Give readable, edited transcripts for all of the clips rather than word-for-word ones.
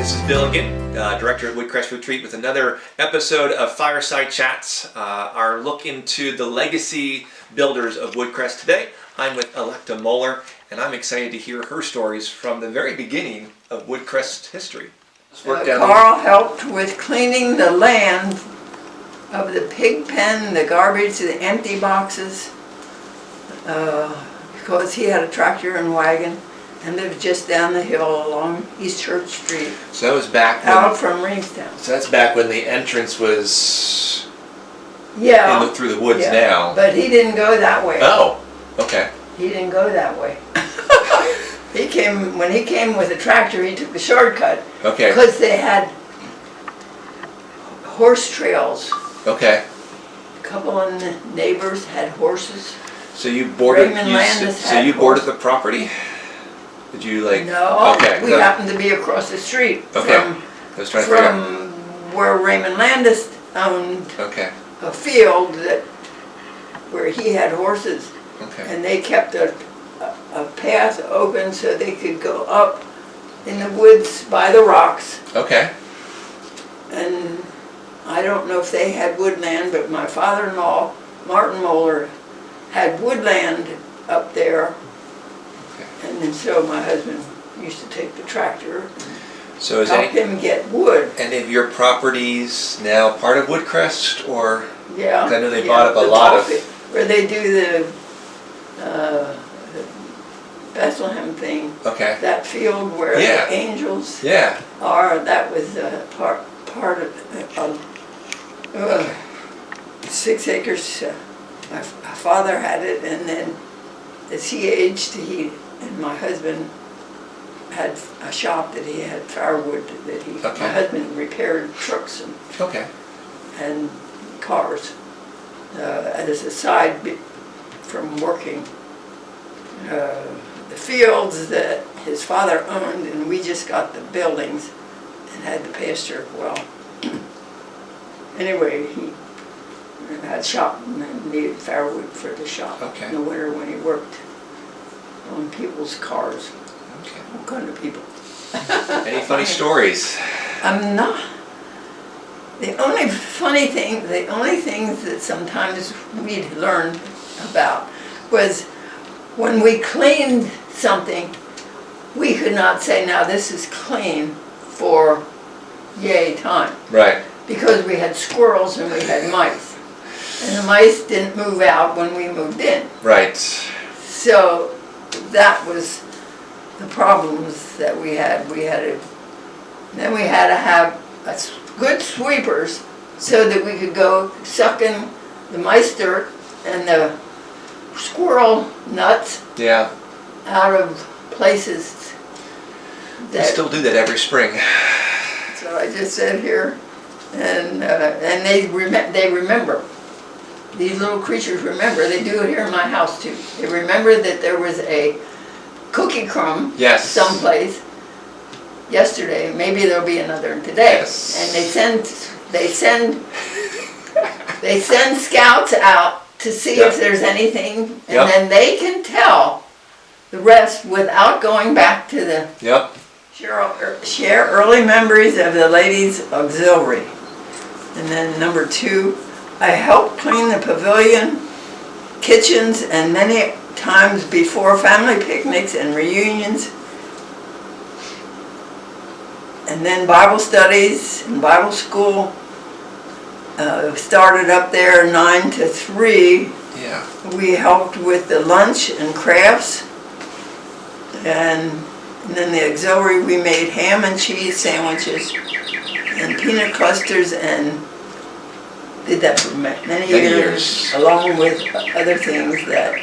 This is Bill again, Director at Woodcrest Retreat, with another episode of Fireside Chats, our look into the legacy builders of Woodcrest today. I'm with Electa Mohler, and I'm excited to hear her stories from the very beginning of Woodcrest history. Carl helped with cleaning the land of the pig pen, the garbage, the empty boxes, because he had a tractor and wagon and lived just down the hill along East Church Street. So that was back when, out from Reamstown. So that's back when the entrance was through the woods now. But he didn't go that way. Oh, okay. He didn't go that way. When he came with a tractor, he took the shortcut. Okay. Because they had horse trails. Okay. A couple of the neighbors had horses. So you boarded. You boarded the property. Did you No. Okay. We happened to be across the street from where Raymond Landis owned a field where he had horses. Okay. And they kept a path open so they could go up in the woods by the rocks. Okay. And I don't know if they had woodland, but my father-in-law, Martin Mohler, had woodland up there. Okay. And then so my husband used to take the tractor and help him get wood. Any of your properties now part of Woodcrest, or? Yeah. 'Cause I know they bought up a lot of. Where they do the Bethlehem thing. Okay. That field where the angels are, that was part of 6 acres. My father had it, and then as he aged, he and my husband had a shop that he had firewood that he. My husband repaired trucks and cars as a side from working. The fields that his father owned, and we just got the buildings and had the pasture. Well, anyway, he had a shop and needed firewood for the shop in the winter when he worked on people's cars. Okay. What kind of people? Any funny stories? I'm not. The only funny thing, the only things that sometimes we'd learned about was when we cleaned something, we could not say, now this is clean for yay time. Right. Because we had squirrels and we had mice. And the mice didn't move out when we moved in. Right. So that was the problems that we had. Then we had to have good sweepers so that we could go sucking the mice dirt and the squirrel nuts out of places that. We still do that every spring. So I just said here, and they remember. These little creatures remember. They do it here in my house too. They remember that there was a cookie crumb someplace yesterday. Maybe there'll be another today. Yes. And they send scouts out to see if there's anything, and then they can tell the rest without going back to the share early memories of the ladies' auxiliary. And then number 2, I helped clean the pavilion, kitchens, and many times before family picnics and reunions. And then Bible studies and Bible school. Started up there 9 to 3. Yeah. We helped with the lunch and crafts. And then the auxiliary, we made ham and cheese sandwiches and peanut clusters, and did that for many years, along with other things that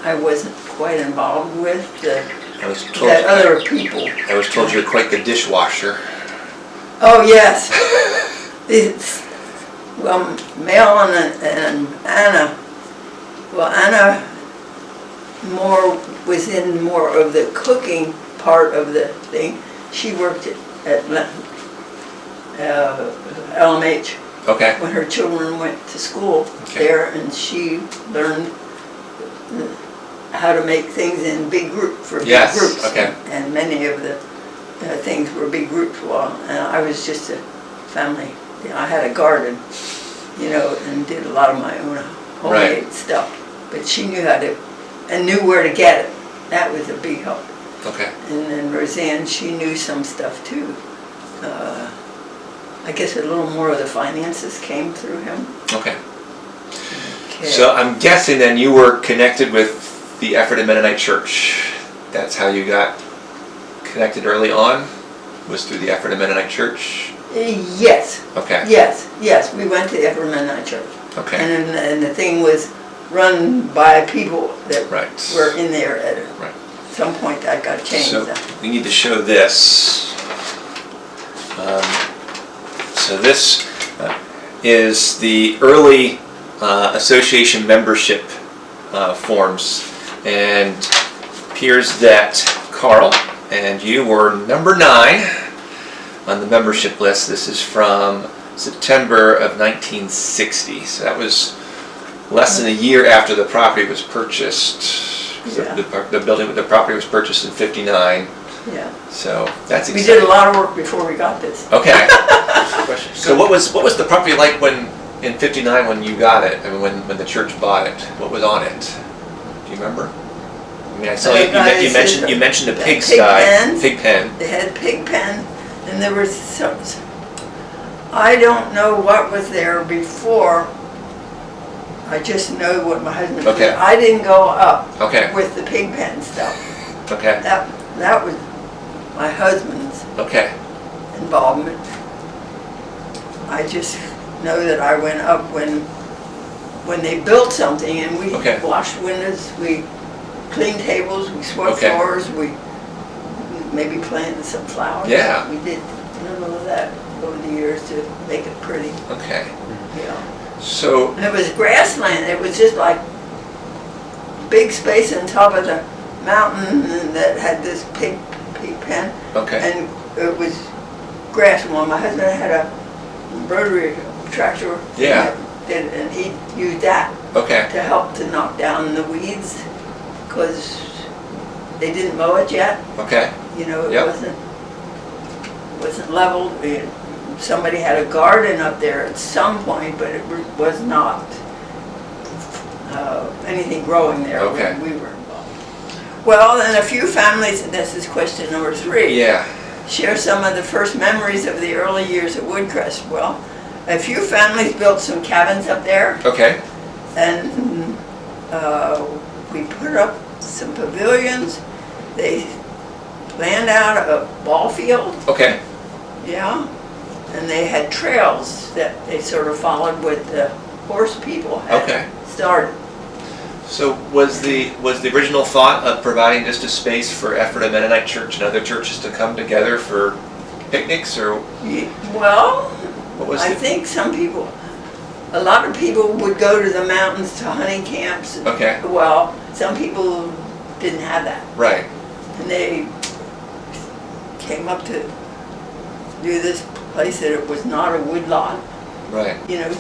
I wasn't quite involved with, other people. I was told you're quite the dishwasher. Oh, yes. Well, Mel and Anna, Anna was in more of the cooking part of the thing. She worked at LMH when her children went to school there, and she learned how to make things in big groups. Yes. And many of the things were big groups. Well, and I was just a family. You know, I had a garden, you know, and did a lot of my own homemade stuff. But she knew how to, and knew where to get it. That was a big help. Okay. And then Roseanne, she knew some stuff too. I guess a little more of the finances came through him. Okay. So I'm guessing then you were connected with the Ephrata Mennonite Church. That's how you got connected early on? Was through the Ephrata Mennonite Church? Yes. Okay. Yes. We went to the Ephrata Mennonite Church. Okay. And the thing was run by people that were in there at some point. That got changed. So we need to show this. So this is the early association membership forms, and it appears that Carl and you were number 9 on the membership list. This is from September of 1960, so that was less than a year after the property was purchased. Yeah. The property was purchased in '59. Yeah. So that's exciting. We did a lot of work before we got this. Okay. So what was the property like when in '59 when you got it? I mean, when the church bought it, what was on it? Do you remember? I mean, I saw you mentioned a pigsty, pig pen. They had a pig pen, and there was some. I don't know what was there before. I just know what my husband did. I didn't go up with the pig pen stuff. Okay. That was my husband's involvement. I just know that I went up when they built something, and we washed windows, we cleaned tables, we swept floors, we maybe planted some flowers. Yeah. We did a little of that over the years to make it pretty. Okay. Yeah. So. And it was grassland. It was just like big space on top of the mountain that had this pig pen. Okay. And it was grass. Well, my husband had a rotary tractor. Yeah. And he used that to help to knock down the weeds, because they didn't mow it yet. Okay. You know, it wasn't leveled. Somebody had a garden up there at some point, but it was not anything growing there when we were involved. Well, and a few families, and this is question number 3. Yeah. Share some of the first memories of the early years at Woodcrest. Well, a few families built some cabins up there. Okay. And we put up some pavilions. They planned out a ball field. Okay. Yeah. And they had trails that they sort of followed with the horse people had started. So was the original thought of providing just a space for Ephrata Mennonite Church and other churches to come together for picnics, or? Well, what was I think a lot of people would go to the mountains to hunting camps. Okay. Well, some people didn't have that. Right. And they came up to do this place that it was not a wood lot. Right. You know,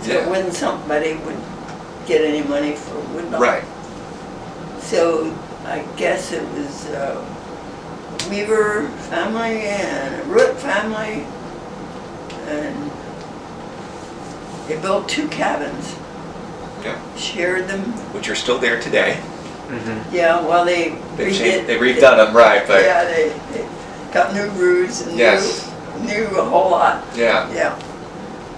so it wasn't somebody would get any money for a wood lot. Right. So I guess it was Weaver family and a Root family, and they built 2 cabins. Yeah. Shared them. Which are still there today. Mm-hmm. Yeah, well they redone them, right? But yeah, they got new roofs and knew a whole lot. Yeah.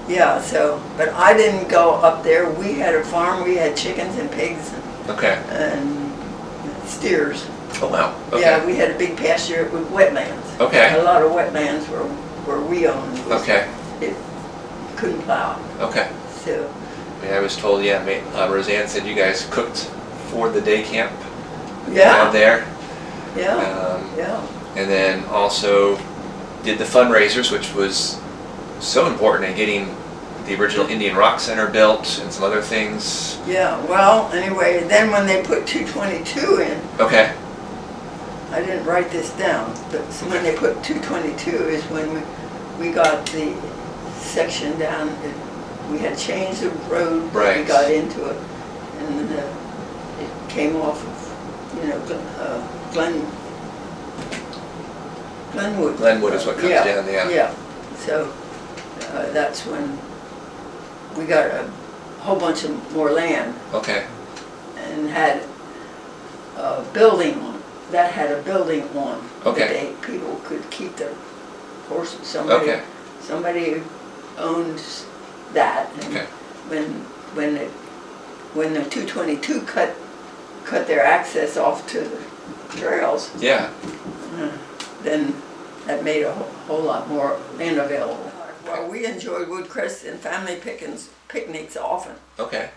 Yeah, so, but I didn't go up there. We had a farm, we had chickens and pigs and steers. Oh wow. Okay. Yeah, we had a big pasture with wetlands. Okay. A lot of wetlands where we owned. It couldn't plow. Okay. So. I mean, I was told, Roseanne said you guys cooked for the day camp. Yeah. There. Yeah. And then also did the fundraisers, which was so important in getting the original Indian Rock Center built and some other things. Yeah, well, anyway, then when they put 222 in. Okay. I didn't write this down, but when they put 222 is when we got the section down. We had changed the road, but we got into it, and it came off of, Glenwood. Glenwood is what comes down, yeah. Yeah, so that's when we got a whole bunch of more land. Okay. And had a building on, that had a building on. Okay. That people could keep their horses. Okay. Somebody owns that. And okay. When the 222 cut their access off to the trails, yeah, then that made a whole lot more land available. Well, we enjoyed Woodcrest and family picnics often. Okay.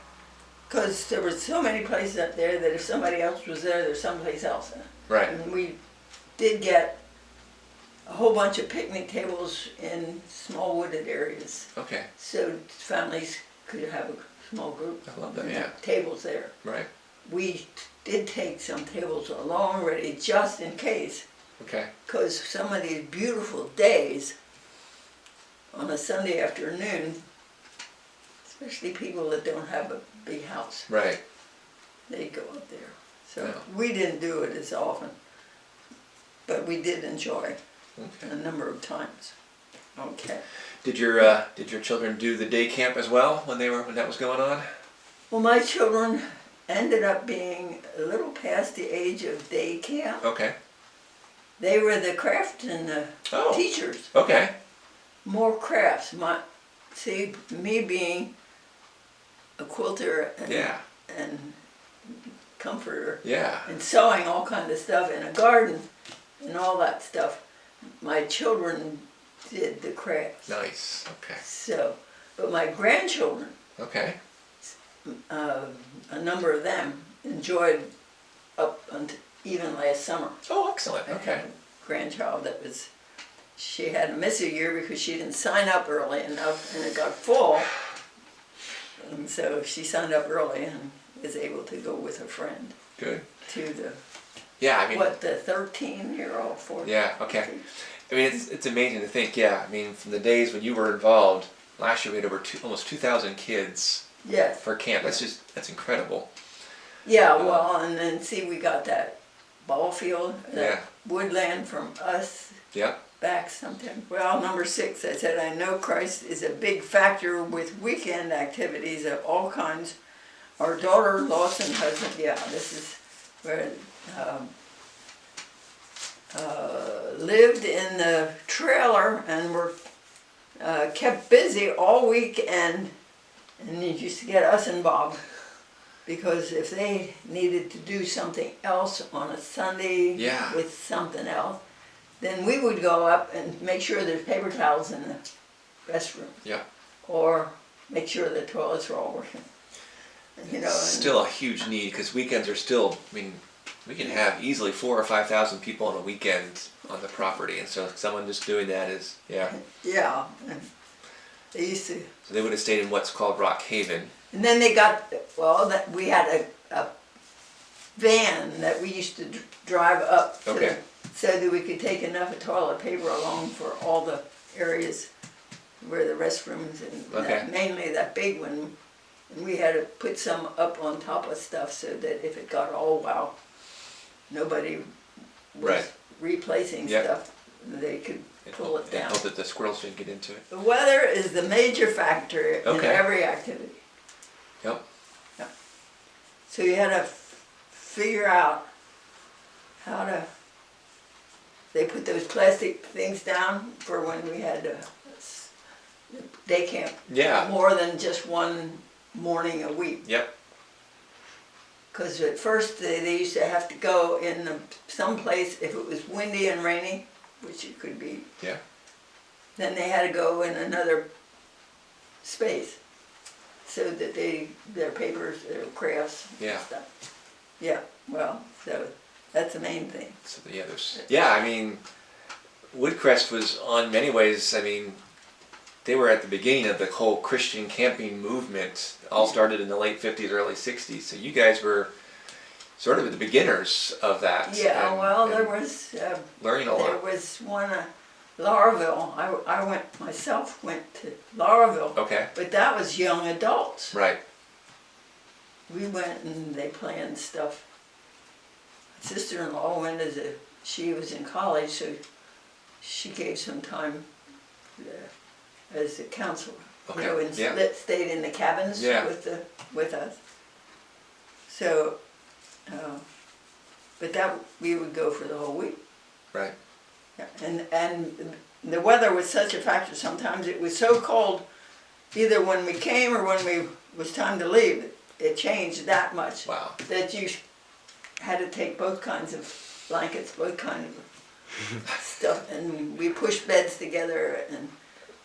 Because there were so many places up there that if somebody else was there, there's someplace else. Right. And we did get a whole bunch of picnic tables in small wooded areas. Okay. So families could have a small group. I love that, yeah. Tables there. Right. We did take some tables along already just in case. Okay. Because some of these beautiful days on a Sunday afternoon, especially people that don't have a big house. Right. They go up there. So yeah. we didn't do it as often, but we did enjoy a number of times. Okay. Did your children do the day camp as well when that was going on? Well, my children ended up being a little past the age of day camp. Okay. They were the craft and the teachers. Okay. More crafts. Me being a quilter and comforter and sewing all kinds of stuff in a garden and all that stuff. My children did the crafts. Nice. Okay. So, but my grandchildren, a number of them enjoyed up until even last summer. Oh, excellent. Okay. I had a grandchild she had to miss a year because she didn't sign up early enough and it got full. And so she signed up early and was able to go with a friend. Good. To the, the 13-year-old, 14. Yeah, okay. I mean, it's amazing to think, I mean, from the days when you were involved, last year we had over almost 2,000 kids for camp. That's incredible. Yeah, well, and then we got that ball field, that woodland from us. Yeah. Back sometime. Well, number 6, I said, I know Christ is a big factor with weekend activities of all kinds. Our daughter lost her husband. Yeah, this is where lived in the trailer and were kept busy all weekend, and you used to get us involved because if they needed to do something else on a Sunday with something else, then we would go up and make sure there's paper towels in the restroom. Yeah. Or make sure the toilets are all working. It's still a huge need because weekends are still, I mean, we can have easily 4,000 or 5,000 people on a weekend on the property, and so someone just doing that is, Yeah. And they used to. So they would have stayed in what's called Rock Haven. And then they got, we had a van that we used to drive up to so that we could take enough toilet paper along for all the areas where the restrooms and mainly that big one. And we had to put some up on top of stuff so that if it got all nobody was replacing stuff, they could pull it down. And hope that the squirrels didn't get into it. The weather is the major factor in every activity. Yep. So you had to figure out how to. They put those plastic things down for when we had day camp. Yeah. More than just one morning a week. Yep. Because at first they used to have to go in some place if it was windy and rainy, which it could be. Yeah. Then they had to go in another space so that their papers, their crafts, and stuff. Yeah. Well, so that's the main thing. So I mean, Woodcrest was on many ways, I mean, they were at the beginning of the whole Christian camping movement. It all started in the late 50s, early 60s. So you guys were sort of the beginners of that. Yeah, there was learning a lot. There was one Lauraville. I went to Lauraville. Okay. But that was young adults. Right. We went and they planned stuff. My sister-in-law went she was in college, so she gave some time as a counselor. Okay. You know, and Yeah. stayed in the cabins Yeah. with us. So, but that we would go for the whole week. Right. Yeah. And the weather was such a factor. Sometimes it was so cold, either when we came or when we was time to leave. It changed that much. Wow. That you had to take both kinds of blankets, both kinds of stuff, and we pushed beds together and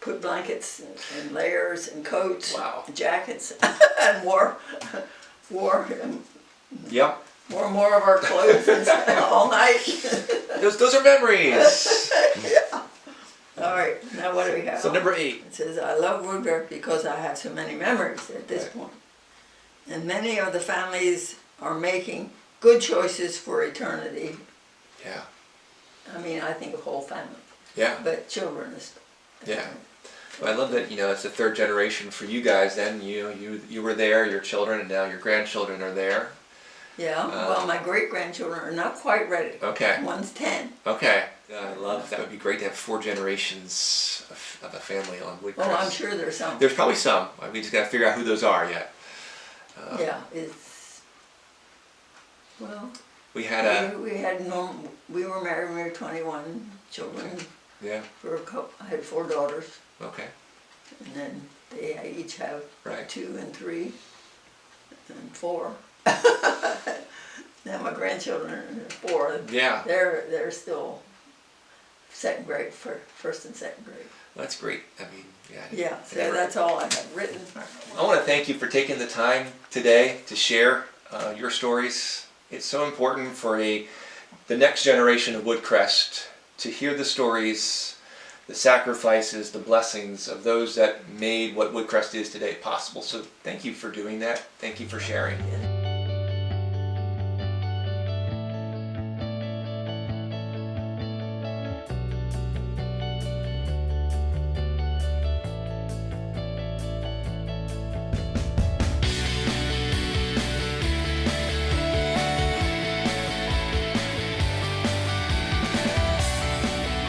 put blankets and layers and coats, wow. and jackets, and wore Yep. more of our clothes and all night. Those are memories. Yeah. All right, now what do we have? So number 8. It says, I love Woodcrest because I have so many memories at this point. And many of the families are making good choices for eternity. Yeah. I mean, I think a whole family. Yeah. But children is. Yeah. Well, I love that, it's the 3rd generation for you guys then. You were there, your children, and now your grandchildren are there. Yeah, well, my great-grandchildren are not quite ready. Okay. One's 10. Okay. I love that. Would be great to have 4 generations of a family on Woodcrest. Well, I'm sure there's some. There's probably some. We just got to figure out who those are yet. Yeah, it's, well, we had we were married when we were 21, children. Yeah. For a couple, I had 4 daughters. Okay. And then they each have right. 2 and 3 and 4. Now my grandchildren are 4. Yeah. They're still 2nd grade, first and 2nd grade. That's great. I mean, yeah. Yeah, so that's all I have written. I want to thank you for taking the time today to share your stories. It's so important for the next generation of Woodcrest to hear the stories, the sacrifices, the blessings of those that made what Woodcrest is today possible. So thank you for doing that. Thank you for sharing.